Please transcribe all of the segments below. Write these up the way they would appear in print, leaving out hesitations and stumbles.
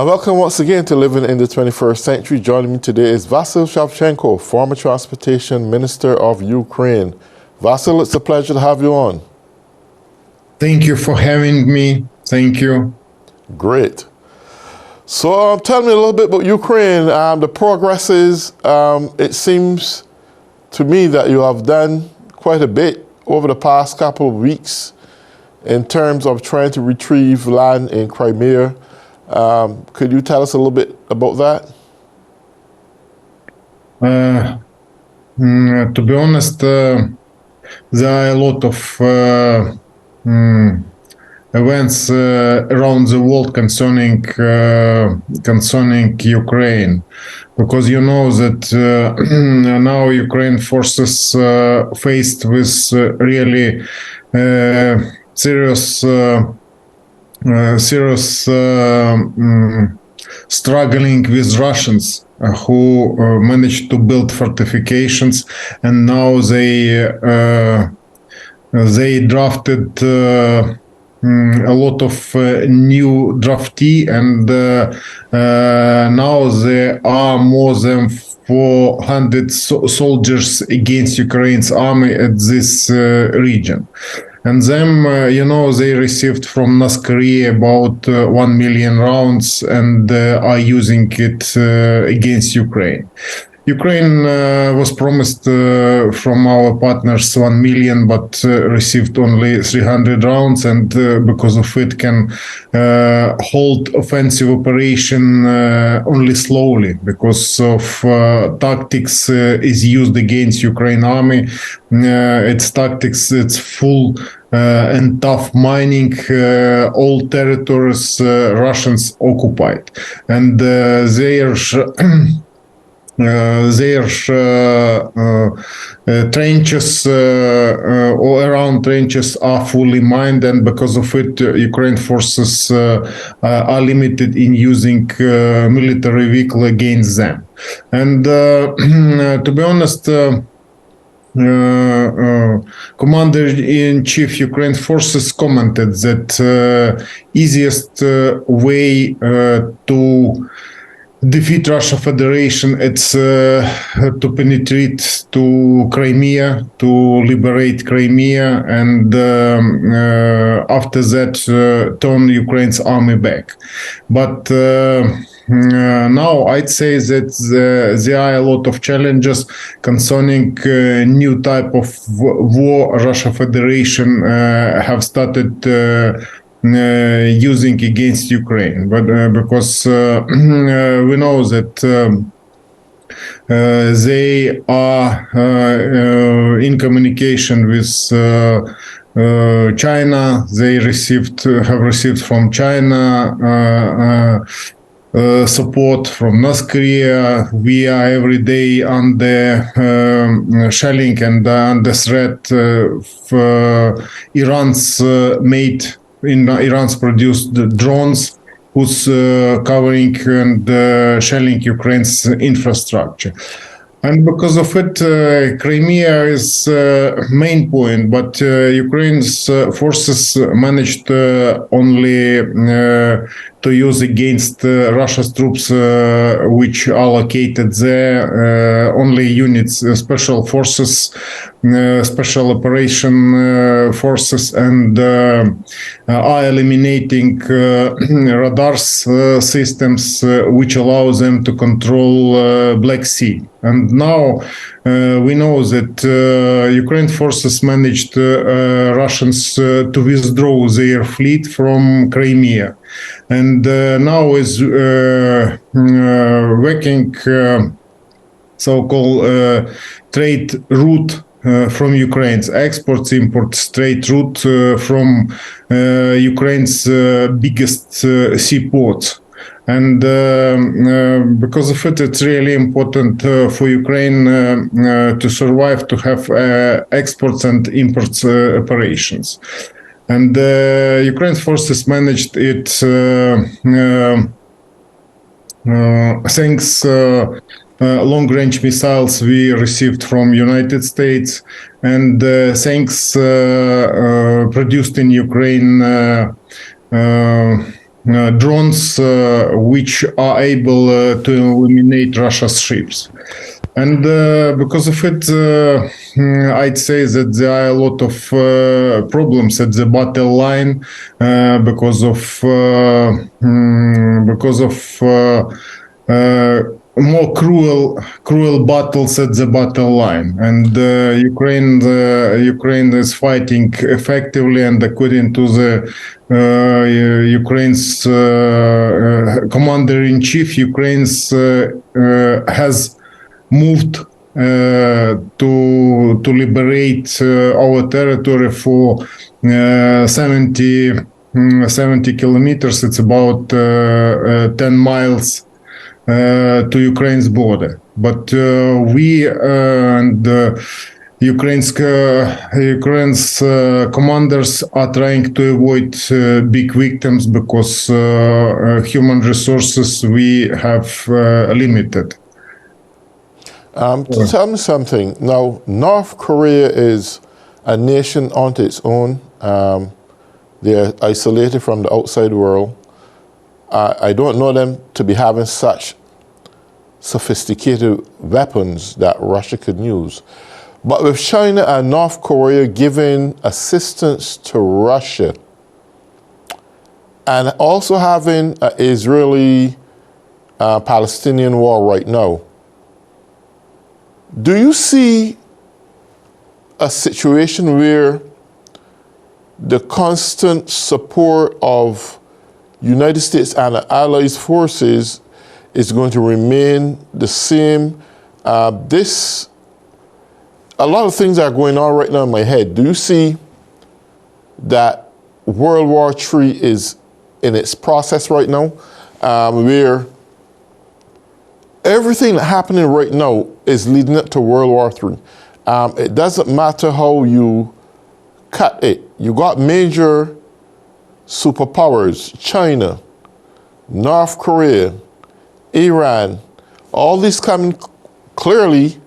And welcome once again to Living in the 21st Century. Joining me today is Vasyl Shavchenko, former Transportation Minister of Ukraine. Vasyl, it's a pleasure to have you on. Thank you for having me. Thank you. Great. So tell me a little bit about Ukraine. The progresses, it seems to me that you have done quite a bit over the past couple of weeks in terms of trying to retrieve land in Crimea. Could you tell us a little bit about that? To be honest, there are a lot of events around the world concerning Ukraine, because you know that now Ukraine forces faced with really serious struggling with Russians who managed to build fortifications, and now they drafted a lot of new draftee, and now there are more than 400 soldiers against Ukraine's army at this region. And then, they received from North Korea about 1 million rounds and are using it against Ukraine. Ukraine was promised from our partners 1 million, but received only 300 rounds, and because of it can hold offensive operation only slowly, because of tactics is used against Ukraine army. Its tactics, it's full and tough mining all territories Russians occupied, and their trenches or around trenches are fully mined, and because of it, Ukraine forces are limited in using military vehicle against them. And to be honest, Commander-in-Chief Ukraine forces commented that easiest way to defeat Russia Federation, it's to penetrate to Crimea, to liberate Crimea, and after that turn Ukraine's army back. But now I'd say that there are a lot of challenges concerning new type of war Russia Federation have started using against Ukraine, but because we know that they are in communication with China. They have received from China support from North Korea. We are every day under shelling and under threat of Iran's produced drones who's covering and shelling Ukraine's infrastructure. And because of it, Crimea is main point, but Ukraine's forces managed only to use against Russia's troops, which are located there, only units, special forces, special operation forces, and are eliminating radars systems which allow them to control Black Sea. And now we know that Ukraine forces managed Russians to withdraw their fleet from Crimea, and now is working so-called trade route from Ukraine's exports, imports, trade route from Ukraine's biggest seaports. And because of it, it's really important for Ukraine to survive, to have exports and imports operations. And Ukraine's forces managed it thanks long-range missiles we received from United States, and thanks produced in Ukraine drones which are able to eliminate Russia's ships. And because of it, I'd say that there are a lot of problems at the battle line because of more cruel battles at the battle line, and Ukraine is fighting effectively, and according to the Ukraine's commander-in-chief, Ukraine's has moved to liberate our territory for 70 kilometers. It's about 10 miles to Ukraine's border. But we and Ukraine's commanders are trying to avoid big victims because human resources we have limited. Tell me something. Now, North Korea is a nation unto its own. They're isolated from the outside world. I don't know them to be having such sophisticated weapons that Russia could use. But with China and North Korea giving assistance to Russia and also having an Israeli-Palestinian war right now, do you see a situation where the constant support of United States and the Allies forces is going to remain the same? A lot of things are going on right now in my head. Do you see that World War III is in its process right now, where everything that's happening right now is leading up to World War III? It doesn't matter how you cut it. You got major superpowers, China, North Korea, Iran, all these coming clearly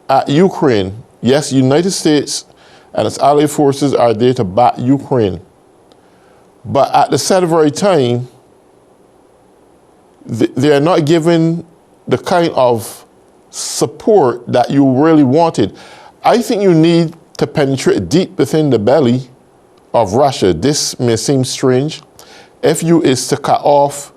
at Ukraine. Yes, United States and its allied forces are there to back Ukraine. But at the same very time, they are not giving the kind of support that you really wanted. I think you need to penetrate deep within the belly of Russia. This may seem strange. FU is to cut off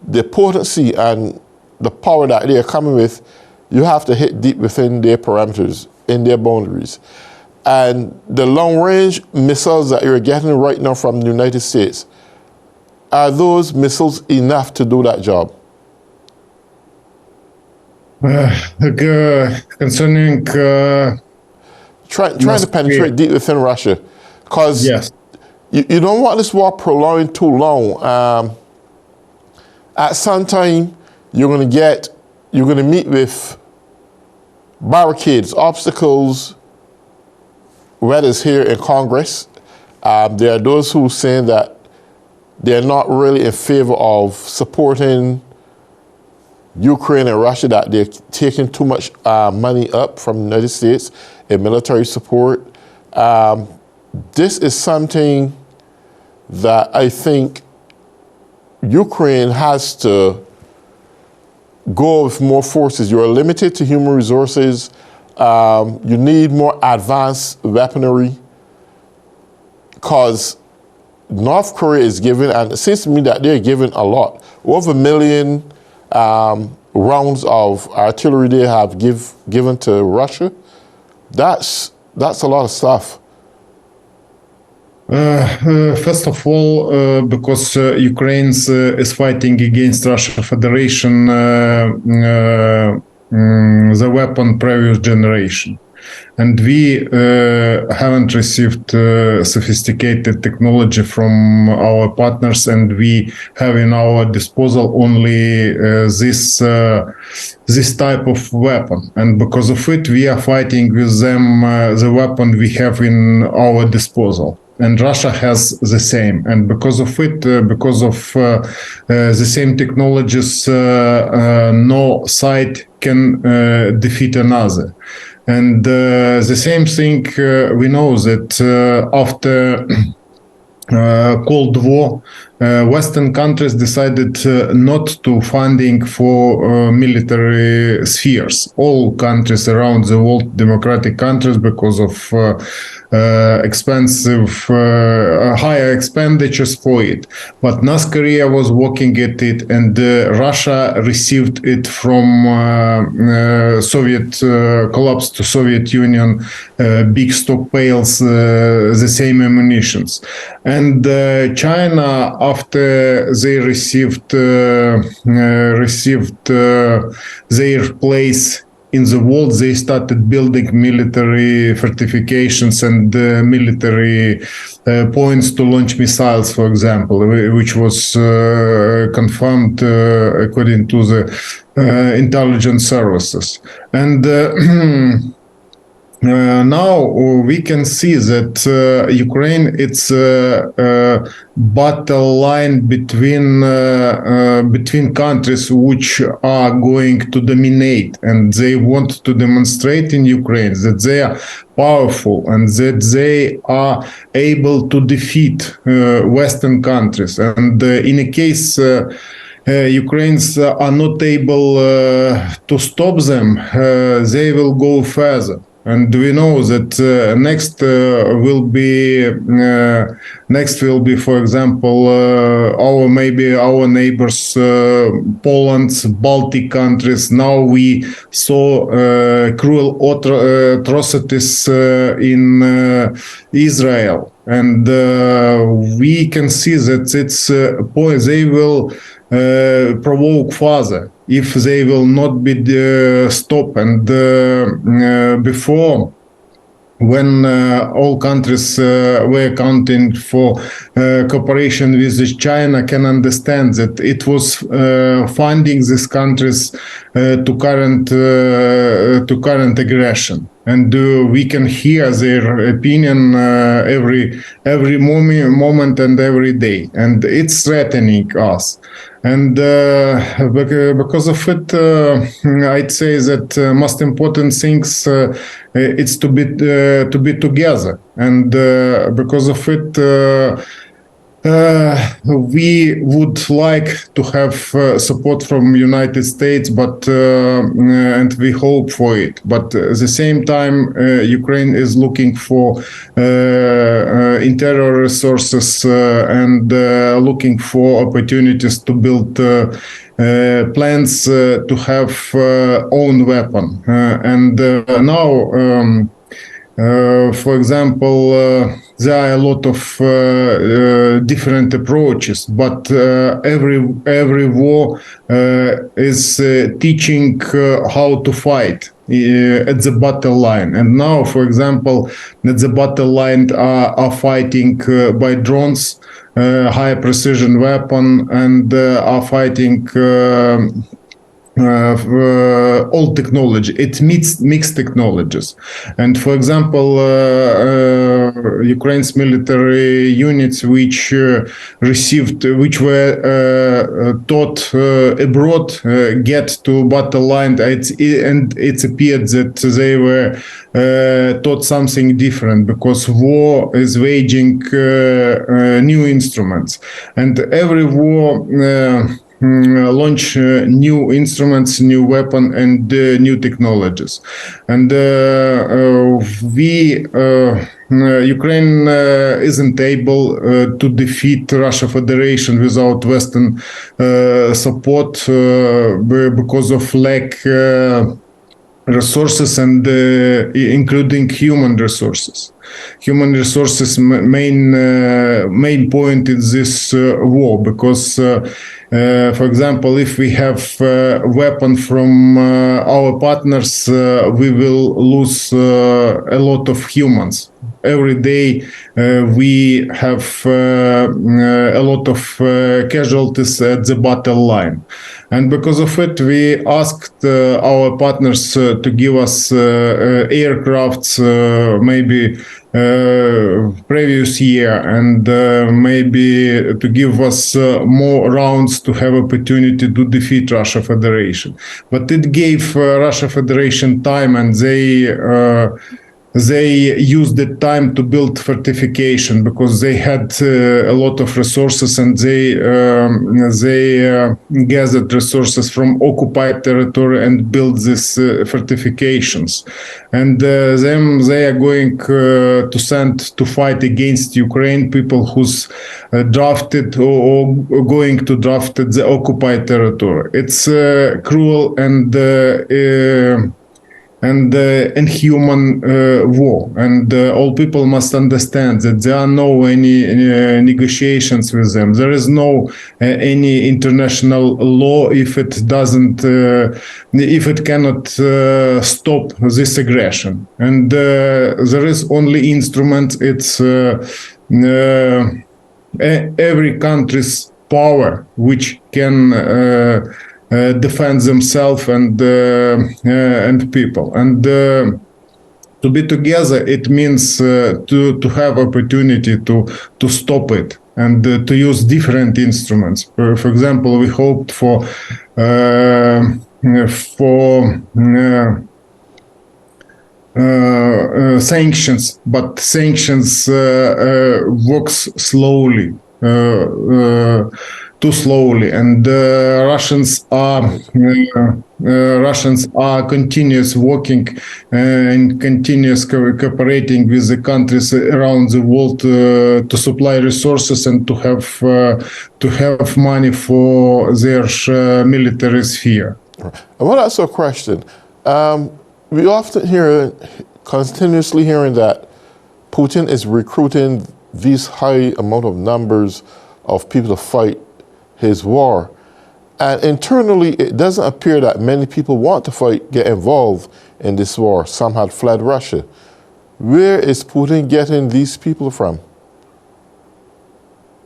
the potency and the power that they are coming with. You have to hit deep within their parameters, in their boundaries. And the long-range missiles that you're getting right now from the United States, are those missiles enough to do that job? Concerning trying to penetrate deep within Russia, because yes, you don't want this war prolonged too long. At some time, you're going to meet with barricades, obstacles, whether it's here in Congress. There are those who are saying that they're not really in favor of supporting Ukraine and Russia, that they're taking too much money up from the United States in military support. This is something that I think Ukraine has to go with more forces. You're limited to human resources. You need more advanced weaponry, because North Korea is giving, and it seems to me that they're giving a lot. Over 1 million rounds of artillery they have given to Russia. That's a lot of stuff. First of all, because Ukraine is fighting against Russian Federation, the weapon previous generation. And we haven't received sophisticated technology from our partners, and we have in our disposal only this type of weapon. And because of it, we are fighting with them the weapon we have in our disposal. And Russia has the same. And because of it, because of the same technologies, no side can defeat another. And the same thing, we know that after Cold War, Western countries decided not to funding for military spheres. All countries around the world, democratic countries, because of higher expenditures for it. But North Korea was working at it, and Russia received it from Soviet collapse to Soviet Union, big stockpiles, the same ammunitions. And China, after they received their place in the world, they started building military fortifications and military points to launch missiles, for example, which was confirmed according to the intelligence services. And now we can see that Ukraine, it's a battle line between countries which are going to dominate, and they want to demonstrate in Ukraine that they are powerful and that they are able to defeat Western countries. And in a case Ukrainians are not able to stop them, they will go further. And we know that next will be, for example, our neighbors, Poland, Baltic countries. Now we saw cruel atrocities in Israel, and we can see that it's they will provoke further if they will not be stopped. And before, when all countries were accounting for cooperation with China, can understand that it was funding these countries to current aggression. And we can hear their opinion every moment and every day, and it's threatening us. And because of it, I'd say that most important things it's to be together, and because of it. We would like to have support from United States, but and we hope for it. But at the same time, Ukraine is looking for interior resources and looking for opportunities to build plans to have own weapon. And now, for example, there are a lot of different approaches, but every war is teaching how to fight at the battle line. And now, for example, at the battle line are fighting by drones, high precision weapon, and are fighting all technology. It mixed technologies. And for example, Ukraine's military units which were taught abroad get to battle line, and it appeared that they were taught something different, because war is waging new instruments, and every war launch new instruments, new weapon, and new technologies. And Ukraine isn't able to defeat Russia Federation without Western support because of lack resources, and including human resources. Human resources main point in this war, because for example, if we have weapon from our partners, we will lose a lot of humans. Every day we have a lot of casualties at the battle line. And because of it, we asked our partners to give us aircrafts maybe previous year, and maybe to give us more rounds to have opportunity to defeat Russia Federation. But it gave Russia Federation time, and they they used the time to build fortification because they had a lot of resources, and they gathered resources from occupied territory and built these fortifications. And then they are going to send to fight against Ukraine people who's drafted or going to draft the occupied territory. It's cruel and inhuman war, and all people must understand that there are no any negotiations with them. There is no any international law if it doesn't if it cannot stop this aggression, and there is only instrument. It's every country's power which can defend themselves and people, and to be together, it means to have opportunity to stop it and to use different instruments. For example, we hoped for sanctions, but sanctions works slowly. Too slowly, and Russians are continuous working and continuous cooperating with the countries around the world to supply resources and to have money for their military sphere. I want to ask you a question. We often continuously hearing that Putin is recruiting these high amount of numbers of people to fight his war. And internally, it doesn't appear that many people want to get involved in this war. Some had fled Russia. Where is Putin getting these people from?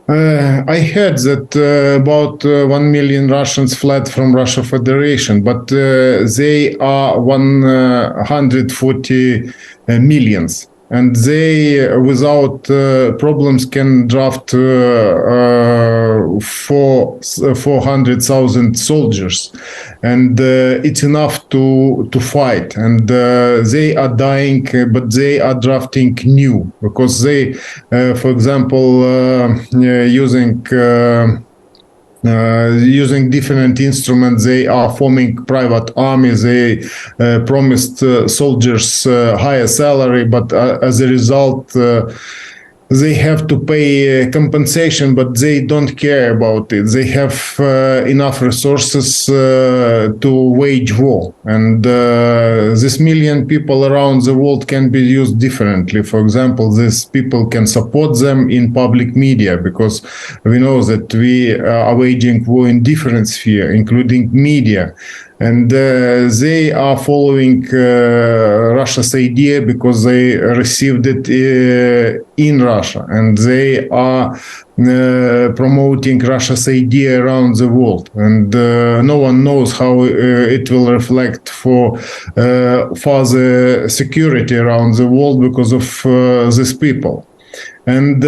I heard that about 1 million Russians fled from Russia Federation, but they are 140 millions. And they, without problems, can draft 400,000 soldiers, and it's enough to fight. And they are dying, but they are drafting new because they, for example, using different instruments, they are forming private armies. They promised soldiers higher salary, but as a result, they have to pay compensation, but they don't care about it. They have enough resources to wage war. And this million people around the world can be used differently. For example, these people can support them in public media, because we know that we are waging war in different spheres, including media. And they are following Russia's idea because they received it in Russia, and they are promoting Russia's idea around the world. And no one knows how it will reflect for further security around the world because of these people. And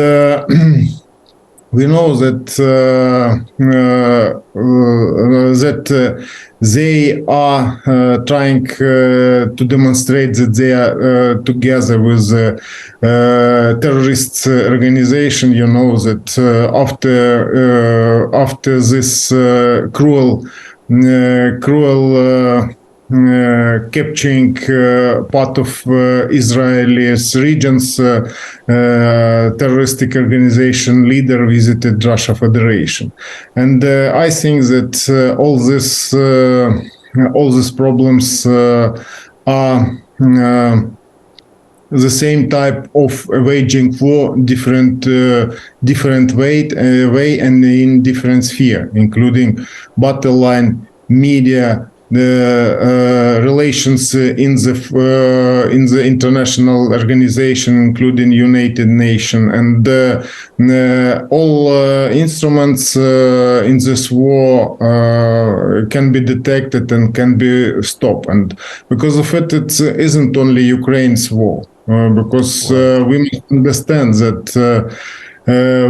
we know that they are trying to demonstrate that they are together with terrorist organization. You know that after this cruel capturing part of Israel's regions, terroristic organization leader visited Russia Federation, and I think that all these problems are the same type of waging war, different way and in different sphere, including battle line, media, the relations in the international organization, including United Nations, and all instruments in this war can be detected and can be stopped. And because of it, it isn't only Ukraine's war, because we must understand that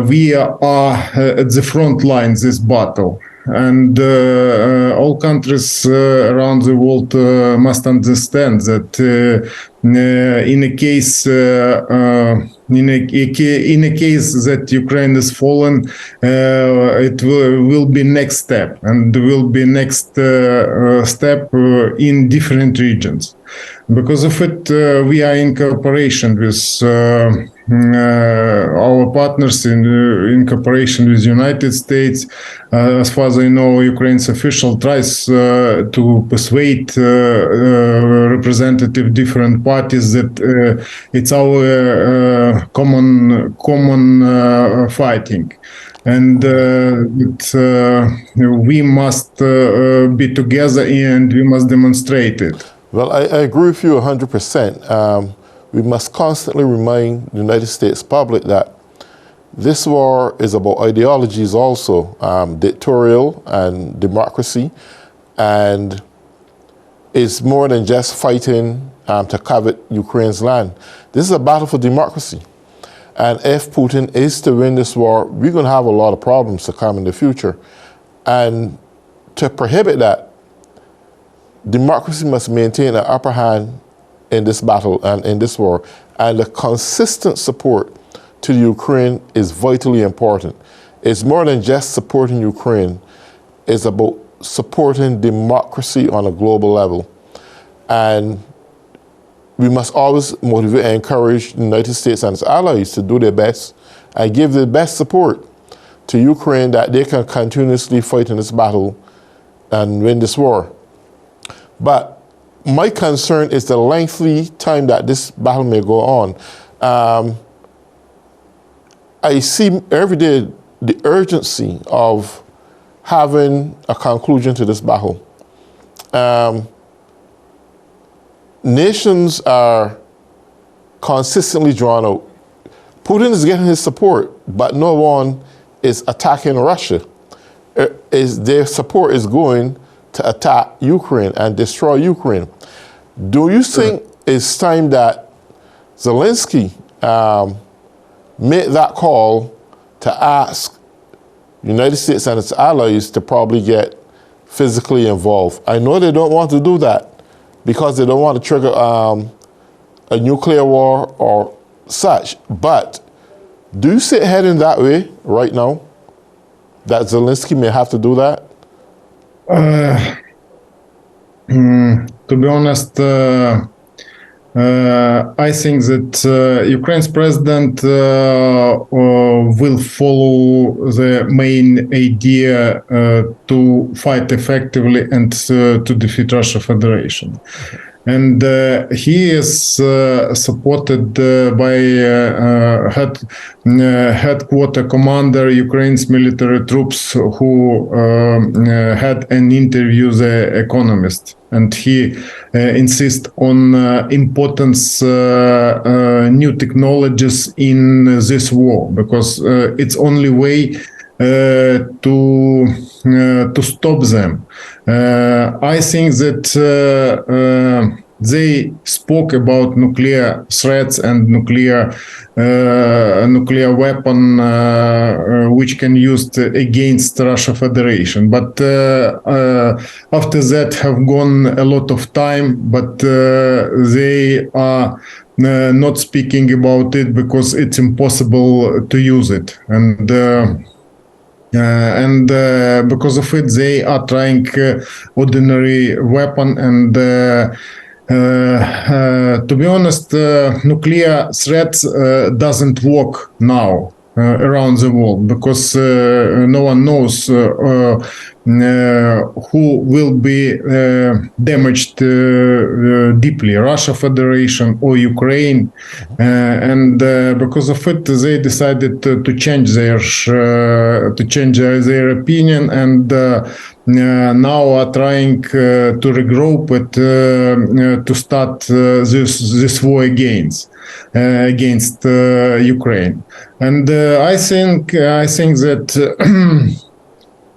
we are at the front line this battle. and all countries around the world must understand that in a case in a case that Ukraine is fallen, it will be next step, and will be next step in different regions. Because of it, we are in cooperation with our partners in cooperation with United States. As far as I know, Ukraine's official tries to persuade representative different parties that it's our common fighting. And we must be together, and we must demonstrate it. Well, I agree with you 100%. We must constantly remind the United States public that this war is about ideologies also, dictatorial and democracy, and it's more than just fighting to covet Ukraine's land. This is a battle for democracy. And if Putin is to win this war, we're going to have a lot of problems to come in the future. And to prohibit that, democracy must maintain an upper hand in this battle and in this war. And the consistent support to Ukraine is vitally important. It's more than just supporting Ukraine. It's about supporting democracy on a global level. And we must always motivate and encourage the United States and its allies to do their best and give the best support to Ukraine that they can continuously fight in this battle and win this war. But my concern is the lengthy time that this battle may go on. I see every day the urgency of having a conclusion to this battle. Nations are consistently drawn out. Putin is getting his support, but no one is attacking Russia. Their support is going to attack Ukraine and destroy Ukraine. Do you think it's time that Zelensky made that call to ask United States and its allies to probably get physically involved? I know they don't want to do that because they don't want to trigger a nuclear war or such, but do you see it heading that way right now, that Zelensky may have to do that? To be honest, I think that Ukraine's president will follow the main idea to fight effectively and to defeat Russia Federation. And he is supported by headquarter commander Ukraine's military troops, who had an interview with The Economist, and he insists on importance new technologies in this war, because it's only way to stop them. I think that they spoke about nuclear threats and nuclear weapon which can used against Russia Federation. But after that have gone a lot of time, but they are not speaking about it because it's impossible to use it. And because of it, they are trying ordinary weapon. And to be honest, nuclear threats doesn't work now around the world, because no one knows who will be damaged deeply, Russia Federation or Ukraine, and because of it, they decided to change their opinion, and now are trying to regroup it to start this war against Ukraine. And I think that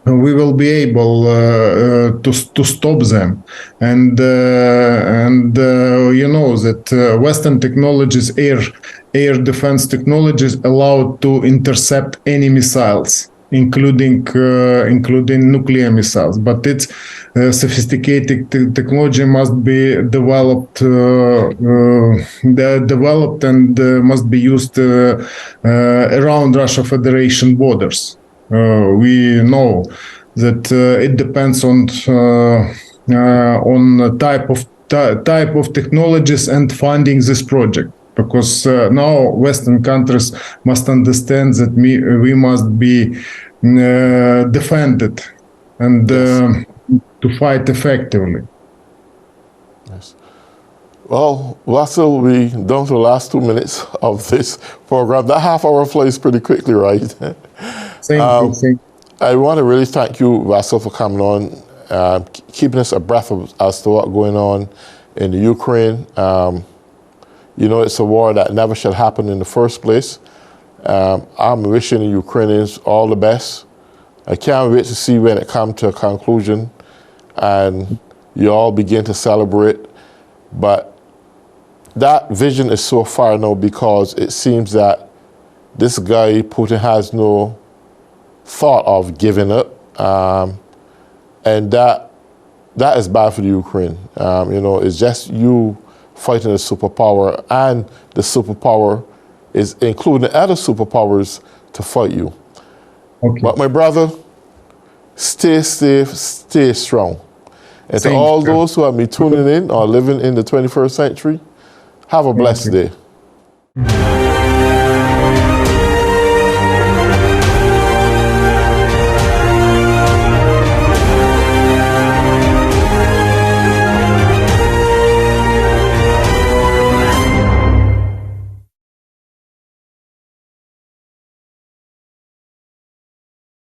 we will be able to stop them, and you know that Western technologies, air defense technologies, allowed to intercept any missiles including nuclear missiles. But its sophisticated technology must be developed and must be used around Russia Federation borders. We know that it depends on type of technologies and funding this project, because now Western countries must understand that we must be defended and to fight effectively. Yes. Well, Vasyl, we down to the last 2 minutes of this program. That half hour flies pretty quickly, right? Thank you. I want to really thank you, Vasyl, for coming on, keeping us abreast as to what's going on in the Ukraine. You know, it's a war that never should happen in the first place. I'm wishing the Ukrainians all the best. I can't wait to see when it comes to a conclusion and you all begin to celebrate. But that vision is so far now because it seems that this guy, Putin, has no thought of giving up. And that is bad for the Ukraine. You know, it's just you fighting a superpower, and the superpower is including other superpowers to fight you. Okay. But my brother, stay safe, stay strong. And to all those who have been tuning in or living in the 21st century, have a blessed day.